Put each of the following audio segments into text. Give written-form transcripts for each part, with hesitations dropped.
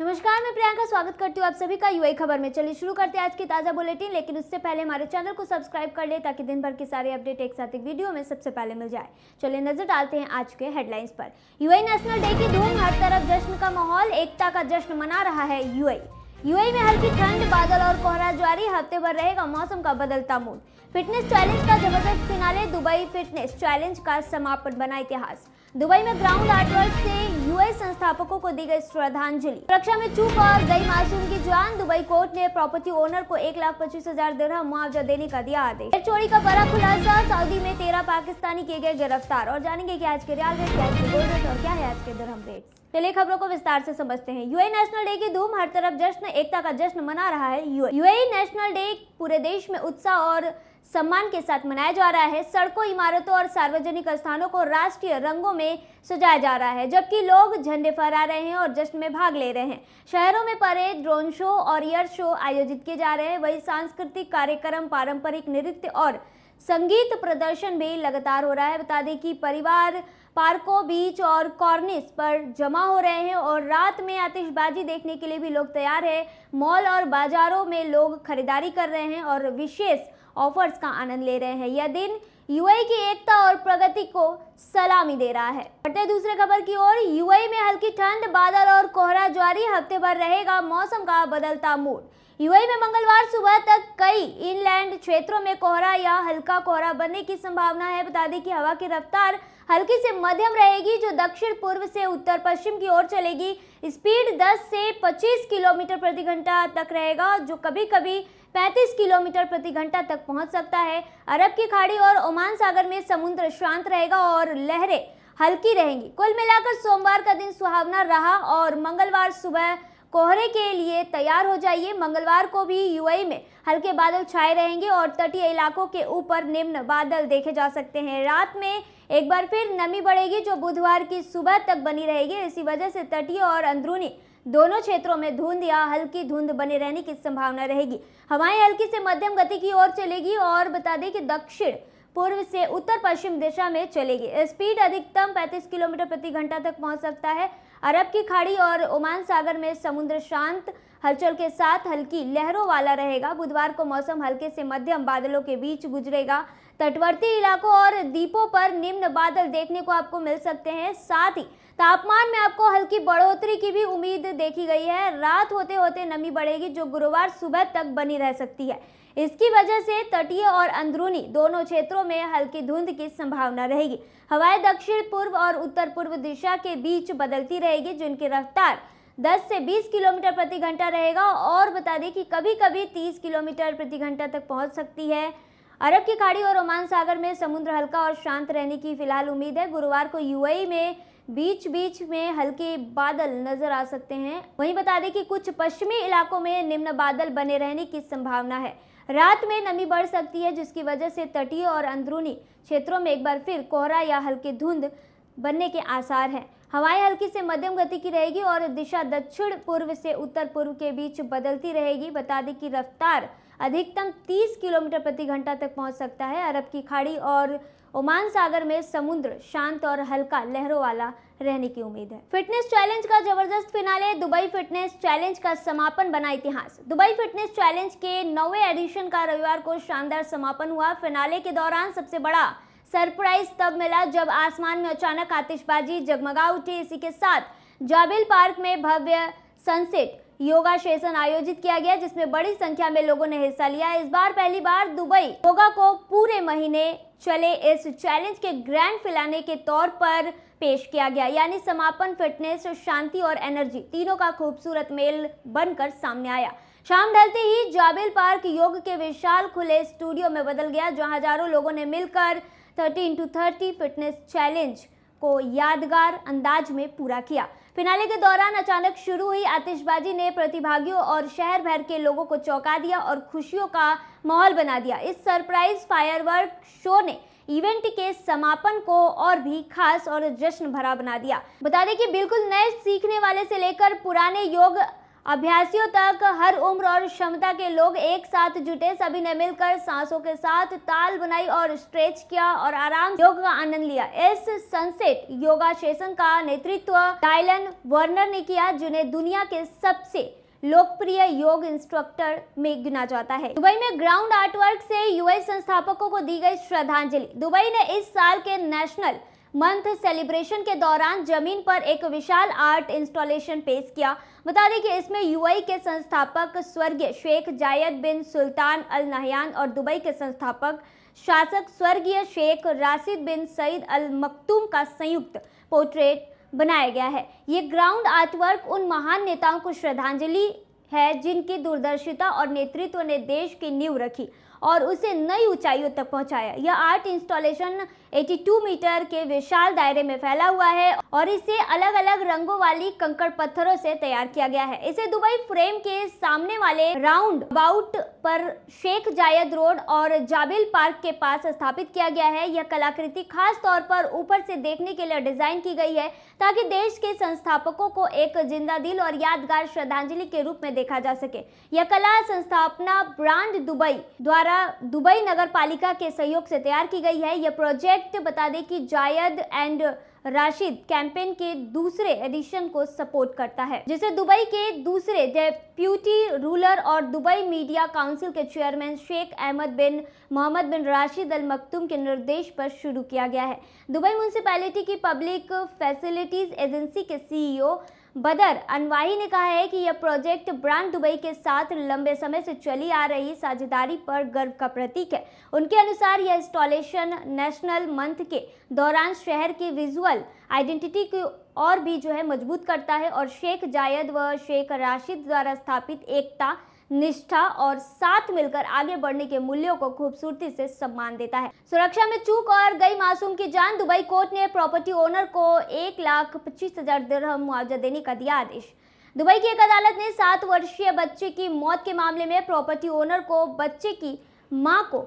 नमस्कार, मैं प्रियंका स्वागत करती हूँ आप सभी का यूएई खबर में। चलिए शुरू करते हैं आज की ताज़ा बुलेटिन, लेकिन उससे पहले हमारे चैनल को सब्सक्राइब कर ले ताकि दिन भर की सारी अपडेट एक साथ एक वीडियो में सबसे पहले मिल जाए। चलिए नजर डालते हैं आज के हेडलाइंस पर। यूएई नेशनल डे की धूम, हर तरफ जश्न का माहौल, एकता का जश्न मना रहा है यूएई। यूएई में हल्की ठंड, बादल और कोहरा जारी, हफ्ते भर रहेगा मौसम का बदलता मूड। फिटनेस चैलेंज का जबरदस्त फिनाले, दुबई फिटनेस चैलेंज का समापन बना इतिहास। दुबई में ग्राउंड आर्टवर्क से यूएई संस्थापकों को दी गई श्रद्धांजलि। सुरक्षा में चूक और गई मासूम की जान, दुबई कोर्ट ने प्रॉपर्टी ओनर को 1,25,000 दिरहम मुआवजा देने का दिया आदेश। चोरी का बड़ा खुलासा, सऊदी में 13 पाकिस्तानी किए गए गिरफ्तार। और जानेंगे कि आज के रियाल रेट, क्या आज के गोल्ड रेट और क्या है आज के दिरहम रेट। चलिए खबरों को विस्तार से समझते हैं। यूएई नेशनल डे की धूम, हर तरफ जश्न, एकता का जश्न मना रहा है यूएई नेशनल डे पूरे देश में उत्साह और सम्मान के साथ मनाया जा रहा है। सड़कों, इमारतों और सार्वजनिक स्थानों को राष्ट्रीय रंगों में सजाया जा रहा है, जबकि लोग झंडे फहरा रहे हैं और जश्न में भाग ले रहे हैं। शहरों में परेड, ड्रोन शो और एयर शो आयोजित किए जा रहे हैं। वहीं सांस्कृतिक कार्यक्रम, पारंपरिक नृत्य और संगीत प्रदर्शन भी लगातार हो रहा है। बता दें कि परिवार पार्कों, बीच और कॉर्निस पर जमा हो रहे हैं और रात में आतिशबाजी देखने के लिए भी लोग तैयार हैं। मॉल और बाजारों में लोग खरीदारी कर रहे हैं और विशेष ऑफर्स का आनंद ले रहे हैं। यह दिन यूएई की एकता और प्रगति को सलामी दे रहा है। बढ़ते हैं दूसरे खबर की ओर। यूएई में हल्की ठंड, बादल और कोहरा जारी, हफ्ते भर रहेगा मौसम का बदलता मूड। यूएई में मंगलवार सुबह तक कई इनलैंड क्षेत्रों में कोहरा या हल्का कोहरा बनने की संभावना है। बता दें कि हवा की रफ्तार हल्की से मध्यम रहेगी, जो दक्षिण पूर्व से उत्तर पश्चिम की ओर चलेगी। स्पीड 10 से 25 किलोमीटर प्रति घंटा तक रहेगा, जो कभी कभी 35 किलोमीटर प्रति घंटा तक पहुंच सकता है। अरब की खाड़ी और ओमान सागर में समुद्र शांत रहेगा और लहरें हल्की रहेंगी। कुल मिलाकर सोमवार का दिन सुहावना रहा और मंगलवार सुबह कोहरे के लिए तैयार हो जाइए। मंगलवार को भी यूएई में हल्के बादल छाए रहेंगे और तटीय इलाकों के ऊपर निम्न बादल देखे जा सकते हैं। रात में एक बार फिर नमी बढ़ेगी, जो बुधवार की सुबह तक बनी रहेगी। इसी वजह से तटीय और अंदरूनी दोनों क्षेत्रों में धुंध या हल्की धुंध बने रहने की संभावना रहेगी। हवाएं हल्की से मध्यम गति की ओर चलेगी और बता दें कि दक्षिण पूर्व से उत्तर पश्चिम दिशा में चलेगी। स्पीड अधिकतम 35 किलोमीटर प्रति घंटा तक पहुंच सकता है। अरब की खाड़ी और ओमान सागर में समुद्र शांत हलचल के साथ हल्की लहरों वाला रहेगा। बुधवार को मौसम हल्के से मध्यम बादलों के बीच गुजरेगा। तटवर्ती इलाकों और द्वीपों पर निम्न बादल देखने को आपको मिल सकते हैं। साथ ही तापमान में आपको हल्की बढ़ोतरी की भी उम्मीद देखी गई है। रात होते होते नमी बढ़ेगी, जो गुरुवार सुबह तक बनी रह सकती है। इसकी वजह से तटीय और अंदरूनी दोनों क्षेत्रों में हल्की धुंध की संभावना रहेगी। हवाएं दक्षिण पूर्व और उत्तर पूर्व दिशा के बीच बदलती रहेगी, जिनकी रफ्तार 10 से 20 किलोमीटर प्रति घंटा रहेगा और बता दें कि कभी कभी 30 किलोमीटर प्रति घंटा तक पहुंच सकती है। अरब की खाड़ी और ओमान सागर में समुद्र हल्का और शांत रहने की फिलहाल उम्मीद है। गुरुवार को यूएई में बीच बीच में हल्के बादल नजर आ सकते हैं। वहीं बता दें कि कुछ पश्चिमी इलाकों में निम्न बादल बने रहने की संभावना है। रात में नमी बढ़ सकती है, जिसकी वजह से तटीय और अंदरूनी क्षेत्रों में एक बार फिर कोहरा या हल्की धुंध बनने के आसार हैं। हवाएं हल्की से मध्यम गति की रहेगी और दिशा दक्षिण पूर्व से उत्तर पूर्व के बीच बदलती रहेगी। बता दें कि रफ्तार अधिकतम 30 किलोमीटर प्रति घंटा तक पहुंच सकता है। अरब की खाड़ी और ओमान सागर में समुद्र शांत और हल्का लहरों वाला रहने की उम्मीद है। फिटनेस चैलेंज का जबरदस्त फिनाले, दुबई फिटनेस चैलेंज का समापन बना इतिहास। दुबई फिटनेस चैलेंज के 9वें एडिशन का रविवार को शानदार समापन हुआ। फिनाले के दौरान सबसे बड़ा सरप्राइज तब मिला जब आसमान में अचानक आतिशबाजी जगमगा उठी। इसी के साथ जाबिल पार्क में भव्य सनसेट योगा सेशन आयोजित किया गया, जिसमें बड़ी संख्या में लोगों ने हिस्सा लिया। इस बार पहली बार दुबई योगा को पूरे महीने चले इस चैलेंज के ग्रैंड फिनाले के तौर पर पेश किया गया, यानी समापन फिटनेस, शांति और एनर्जी तीनों का खूबसूरत मेल बनकर सामने आया। शाम ढलते ही जाबिल पार्क योग के विशाल खुले स्टूडियो में बदल गया, जहां हजारों लोगों ने मिलकर 30x30 फिटनेस चैलेंज को यादगार अंदाज में पूरा किया। फिनाले के दौरान अचानक शुरू हुई आतिशबाजी ने प्रतिभागियों और शहर भर के लोगों को चौंका दिया और खुशियों का माहौल बना दिया। इस सरप्राइज फायरवर्क शो ने इवेंट के समापन को और भी खास और जश्न भरा बना दिया। बता दें कि बिल्कुल नए सीखने वाले से लेकर पुराने योग अभ्यासियों तक हर उम्र और क्षमता के लोग एक साथ जुटे। सभी ने मिलकर सांसों के साथ ताल बनाई और स्ट्रेच किया और आराम योग का आनंद लिया। इस सनसेट योगा सेशन का नेतृत्व डायलन वर्नर ने किया, जिन्हें दुनिया के सबसे लोकप्रिय योग इंस्ट्रक्टर में गिना जाता है। दुबई में ग्राउंड आर्टवर्क से यूएई संस्थापकों को दी गई श्रद्धांजलि। दुबई ने इस साल के नेशनल मंथ सेलिब्रेशन के दौरान जमीन पर एक विशाल आर्ट इंस्टॉलेशन पेश किया। बता दें कि इसमें यूएई के संस्थापक स्वर्गीय शेख जायद बिन सुल्तान अल नहयान और दुबई के संस्थापक शासक स्वर्गीय शेख राशिद बिन सईद अल मक्तूम का संयुक्त पोर्ट्रेट बनाया गया है। ये ग्राउंड आर्टवर्क उन महान नेताओं को श्रद्धांजलि है जिनकी दूरदर्शिता और नेतृत्व ने देश की नींव रखी और उसे नई ऊंचाइयों तक पहुंचाया। यह आर्ट इंस्टॉलेशन 82 मीटर के विशाल दायरे में फैला हुआ है और इसे अलग अलग रंगों वाली कंकड़ पत्थरों से तैयार किया गया है। इसे दुबई फ्रेम के सामने वाले राउंड अबाउट पर शेख जायद रोड और जाबिल पार्क के पास स्थापित किया गया है। यह कलाकृति खास तौर पर ऊपर से देखने के लिए डिजाइन की गई है ताकि देश के संस्थापकों को एक जिंदा दिल और यादगार श्रद्धांजलि के रूप में देखा जा सके। यह कला संस्थापना ब्रांड दुबई द्वारा दुबई नगर पालिका के सहयोग से तैयार की गई है। यह प्रोजेक्ट बता दें कि जायद एंड राशिद कैंपेन के दूसरे एडिशन को सपोर्ट करता है, जिसे दुबई के दूसरे डेप्यूटी रूलर और दुबई मीडिया काउंसिल के चेयरमैन शेख अहमद बिन मोहम्मद बिन राशिद अल मक्तूम के निर्देश पर शुरू किया गया है। दुबई म्यूनिसिपैलिटी की पब्लिक फैसिलिटीज एजेंसी के सीईओ बदर अनवाही ने कहा है कि यह प्रोजेक्ट ब्रांड दुबई के साथ लंबे समय से चली आ रही साझेदारी पर गर्व का प्रतीक है। उनके अनुसार यह इंस्टॉलेशन नेशनल मंथ के दौरान शहर की विजुअल आइडेंटिटी को और भी मजबूत करता है और शेख जायद व शेख राशिद द्वारा स्थापित एकता, निष्ठा और साथ मिलकर आगे बढ़ने के मूल्यों को खूबसूरती से सम्मान देता है। सुरक्षा में चूक और गई मासूम की जान। दुबई कोर्ट ने प्रॉपर्टी ओनर को 1,25,000 दिरहम मुआवजा देने का दिया आदेश। दुबई की एक अदालत ने 7 वर्षीय बच्चे की मौत के मामले में प्रॉपर्टी ओनर को बच्चे की मां को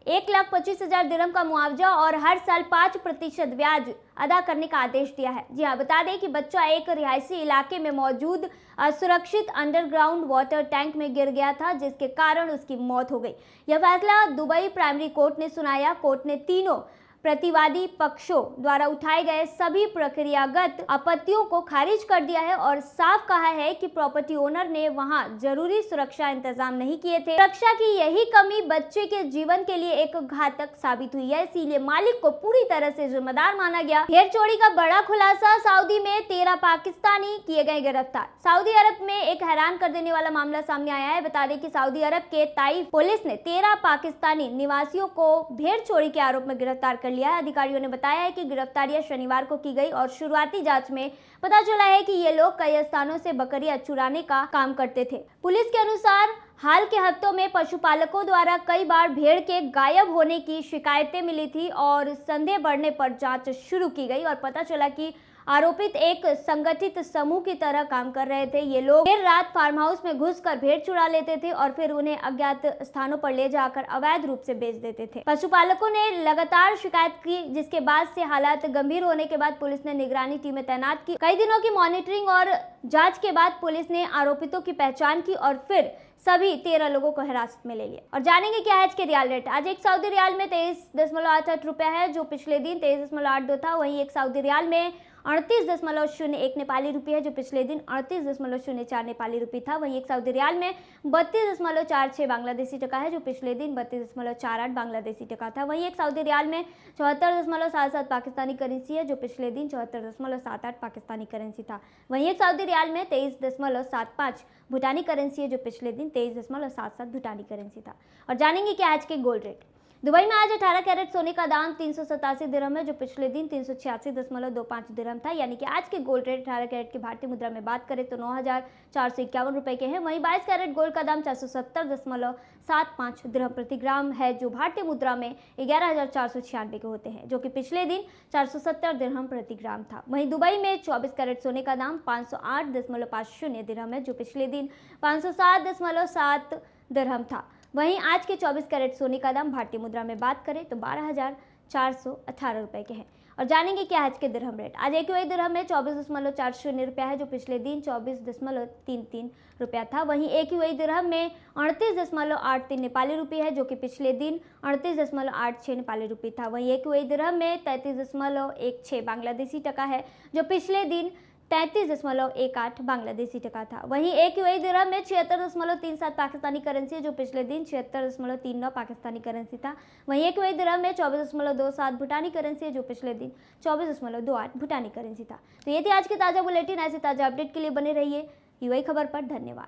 1,25,000 दिरहम का मुआवजा और हर साल 5% ब्याज अदा करने का आदेश दिया है। जी हाँ, बता दें कि बच्चा एक रिहायशी इलाके में मौजूद असुरक्षित अंडरग्राउंड वाटर टैंक में गिर गया था, जिसके कारण उसकी मौत हो गई। यह फैसला दुबई प्राइमरी कोर्ट ने सुनाया। कोर्ट ने तीनों प्रतिवादी पक्षों द्वारा उठाए गए सभी प्रक्रियागत आपत्तियों को खारिज कर दिया है और साफ कहा है कि प्रॉपर्टी ओनर ने वहां जरूरी सुरक्षा इंतजाम नहीं किए थे। सुरक्षा की यही कमी बच्चे के जीवन के लिए एक घातक साबित हुई है, इसीलिए मालिक को पूरी तरह से जिम्मेदार माना गया। भेड़ चोरी का बड़ा खुलासा। सऊदी में 13 पाकिस्तानी किए गए गिरफ्तार। सऊदी अरब में एक हैरान कर देने वाला मामला सामने आया है। बता दें कि सऊदी अरब के ताइफ पुलिस ने 13 पाकिस्तानी निवासियों को भेड़ चोरी के आरोप में गिरफ्तार कर लिया है। अधिकारियों ने बताया है कि गिरफ्तारियां शनिवार को की गई और शुरुआती जांच में पता चला है कि ये लोग कई स्थानों से बकरियां चुराने का काम करते थे। पुलिस के अनुसार हाल के हफ्तों में पशुपालकों द्वारा कई बार भेड़ के गायब होने की शिकायतें मिली थी और संदेह बढ़ने पर जांच शुरू की गई और पता चला कि आरोपित एक संगठित समूह की तरह काम कर रहे थे। ये लोग देर रात फार्म हाउस में घुसकर भेड़ चुरा लेते थे और फिर उन्हें अज्ञात स्थानों पर ले जाकर अवैध रूप से बेच देते थे। पशुपालकों ने लगातार शिकायत की, जिसके बाद से हालात गंभीर होने के बाद पुलिस ने निगरानी टीमें तैनात की। कई दिनों की मॉनिटरिंग और जांच के बाद पुलिस ने आरोपितों की पहचान की और फिर सभी 13 लोगों को हिरासत में ले लिया। और जानेंगे क्या है आज के रियाल रेट। आज एक सऊदी रियाल में 23.88 रुपया है, जो पिछले दिन 23.82 था। वहीं एक सऊदी रियाल में 38.01 नेपाली रुपये है, जो पिछले दिन 38.04 नेपाली रुपये था। वहीं एक सऊदी रियाल में 32.46 बांग्लादेशी टका है, जो पिछले दिन 32.48 बांग्लादेशी टका था। वहीं एक सऊदी रियाल में 74.77 पाकिस्तानी करेंसी है, जो पिछले दिन 74.78 पाकिस्तानी करेंसी था। वहीं एक सऊदी रियाल में 23.75 भूटानी करेंसी है, जो पिछले दिन 23.77 भूटानी करेंसी था। और जानेंगे क्या आज के गोल्ड रेट। दुबई में आज 18 कैरेट सोने का दाम 387 दिरहम है, जो पिछले दिन 386.25 दिरहम था। यानी कि आज के गोल्ड रेट 18 कैरेट की भारतीय मुद्रा में बात करें तो 9,451 रुपए के हैं। वहीं 22 कैरेट गोल्ड का दाम 470.75 दिरहम प्रति ग्राम है, जो भारतीय मुद्रा में 11,496 के होते हैं, जो कि पिछले दिन 470 दिरहम प्रति ग्राम था। वहीं दुबई में 24 कैरेट सोने का दाम 508.50 दिरहम है, जो पिछले दिन 507.7 दिरहम था। वहीं आज के 24 कैरेट सोने का दाम भारतीय मुद्रा में बात करें तो 12,418 रुपए के हैं। और जानेंगे क्या है आज के दिरहम रेट। आज एक UAE दिरहम में 24.40 रुपया है, जो पिछले दिन 24.33 रुपया था। वहीं एक UAE दिरहम में 38.83 नेपाली रुपये है, जो कि पिछले दिन 38.86 नेपाली रुपये था। वहीं एक UAE दिरहम में 33.16 बांग्लादेशी टका है, जो पिछले दिन 33.18 बांग्लादेशी टका था। वहीं एक UAE दिरहम में 76.37 पाकिस्तानी करेंसी है, जो पिछले दिन 76.39 पाकिस्तानी करेंसी था। वहीं एक UAE दिरहम में 24.27 भूटानी करेंसी है, जो पिछले दिन 24.28 भूटानी करेंसी था। तो ये थी आज की ताज़ा बुलेटिन। ऐसे ताज़ा अपडेट के लिए बने रहिए UAE खबर पर। धन्यवाद।